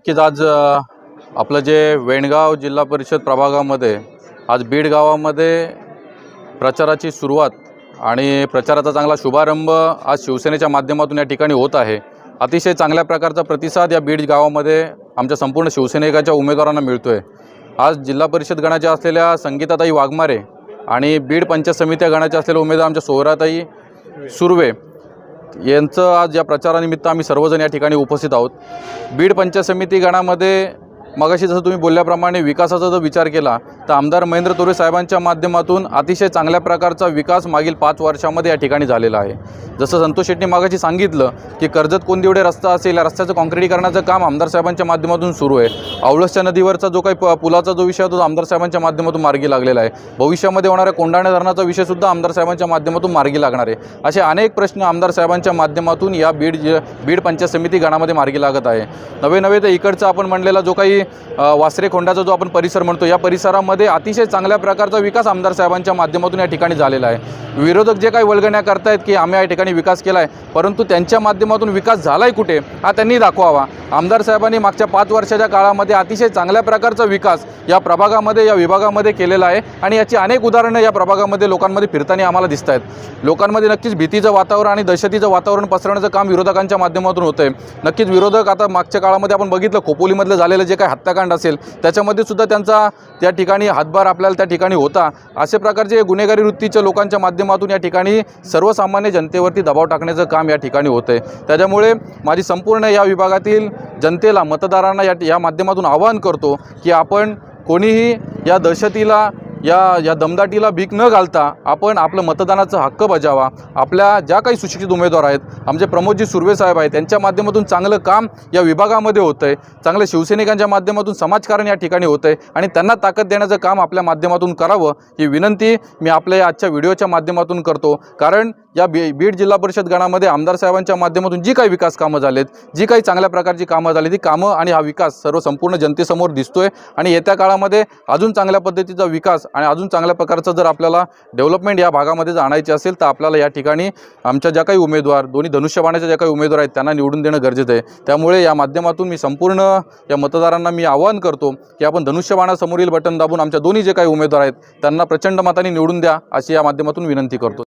नक्कीच आज आपलं जे वेणगाव जिल्हा परिषद प्रभागामध्ये आज बीड गावामध्ये प्रचाराची सुरुवात आणि प्रचाराचा चांगला शुभारंभ आज शिवसेनेच्या माध्यमातून या ठिकाणी होत आहे। अतिशय चांगल्या प्रकारचा प्रतिसाद या बीड गावामध्ये आमच्या संपूर्ण शिवसैनिकाच्या उमेदवारांना मिळतोय। आज जिल्हा परिषद गणाच्या असलेल्या संगीताताई वाघमारे आणि बीड पंचायत समिती गणाच्या असलेले उमेदवार आमच्या सोहराताई सुर्वे यांचं आज या प्रचारानिमित्त आम्ही सर्वजण या ठिकाणी उपस्थित आहोत। बीड पंचायत समिती गणामध्ये मगाशी जसं तुम्ही बोलल्याप्रमाणे विकासाचा जर विचार केला तर आमदार महेंद्र तोरे साहेबांच्या माध्यमातून अतिशय चांगल्या प्रकारचा विकास मागील 5 वर्षांमध्ये या ठिकाणी झालेला आहे। जसं संतोष शेट्टी मगाशी सांगितलं की कर्जत कोंदिवडे रस्ता असेल, या रस्त्याचं काँक्रिटीकरणाचं काम आमदार साहेबांच्या माध्यमातून सुरू आहे। आवळसच्या नदीवरचा जो काही पुलाचा जो विषय तो आमदार साहेबांच्या माध्यमातून मार्गी लागलेला आहे। भविष्यामध्ये होणाऱ्या कोंढाणे धरणाचा विषयसुद्धा आमदार साहेबांच्या माध्यमातून मार्गी लागणार आहे। असे अनेक प्रश्न आमदार साहेबांच्या माध्यमातून या बीड पंचायत समिती गणामध्ये मार्गी लागत आहे। नवे तर इकडचा आपण म्हणलेला जो काही वासरे खोंडाचा जो आपण परिसर म्हणतो, या परिसरामध्ये अतिशय चांगल्या प्रकारचा विकास आमदार साहेबांच्या माध्यमातून या ठिकाणी झालेला आहे। विरोधक जे काही वल्गण्या करतायत की आम्ही या ठिकाणी विकास केला आहे, परंतु त्यांच्या माध्यमातून विकास झाला आहे कुठे हा त्यांनी दाखवावा। आमदार साहेबांनी मागच्या 5 वर्षाच्या काळामध्ये अतिशय चांगल्या प्रकारचा विकास या प्रभागामध्ये या विभागामध्ये केलेला आहे आणि याची अनेक उदाहरणं या प्रभागामध्ये लोकांमध्ये फिरताना आम्हाला दिसत आहेत। लोकांमध्ये नक्कीच भीतीचं वातावरण आणि दहशतीचं वातावरण पसरवण्याचं काम विरोधकांच्या माध्यमातून होतं आहे। नक्कीच विरोधक आता मागच्या काळामध्ये आपण बघितलं खोपोलीमधलं झालेलं जे काही हत्याकांड असेल त्याच्यामध्ये सुद्धा त्यांचा त्या ठिकाणी हातभार आपल्याला त्या ठिकाणी होता। अशा प्रकारचे गुन्हेगारी वृत्तीच्या लोकांच्या माध्यमातून या ठिकाणी सर्वसामान्य जनतेवरती दबाव टाकण्याचं काम या ठिकाणी होतं आहे। त्याच्यामुळे माझी संपूर्ण या विभागातील जनतेला मतदारांना या माध्यमातून आवाहन करतो की आपण कोणीही या दहशतीला या दमदाटीला भीक न घालता आपण आपलं मतदानाचा हक्क बजावा। आपल्या ज्या काही सुशिक्षित उमेदवार आहेत, आमचे प्रमोदजी सुर्वे साहेब आहेत, त्यांच्या माध्यमातून चांगलं काम या विभागामध्ये होतं आहे। चांगले शिवसैनिकांच्या माध्यमातून समाजकारण या ठिकाणी होतं आहे आणि त्यांना ताकद देण्याचं काम आपल्या माध्यमातून करावं ही विनंती मी आपल्या आजच्या व्हिडिओच्या माध्यमातून करतो। कारण या बीड जिल्हा परिषद गणामध्ये आमदार साहेबांच्या माध्यमातून जी काही विकास कामं झालेत, जी काही चांगल्या प्रकारची कामं झाली, ती कामं आणि हा विकास सर्व संपूर्ण जनतेसमोर दिसतोय आणि येत्या काळामध्ये अजून चांगल्या पद्धतीचा विकास आणि अजून चांगल्या प्रकारचं जर आपल्याला डेव्हलपमेंट या भागामध्ये आणायची असेल तर आपल्याला या ठिकाणी आमच्या ज्या काही उमेदवार दोन्ही धनुष्यबाणाच्या ज्या काही उमेदवार आहेत त्यांना निवडून देणं गरजेचं आहे। त्यामुळे या माध्यमातून मी संपूर्ण या मतदारांना मी आवाहन करतो की आपण धनुष्यबाणासमोरील बटन दाबून आमच्या दोन्ही जे काही उमेदवार आहेत त्यांना प्रचंड मताने निवडून द्या, अशी या माध्यमातून विनंती करतो।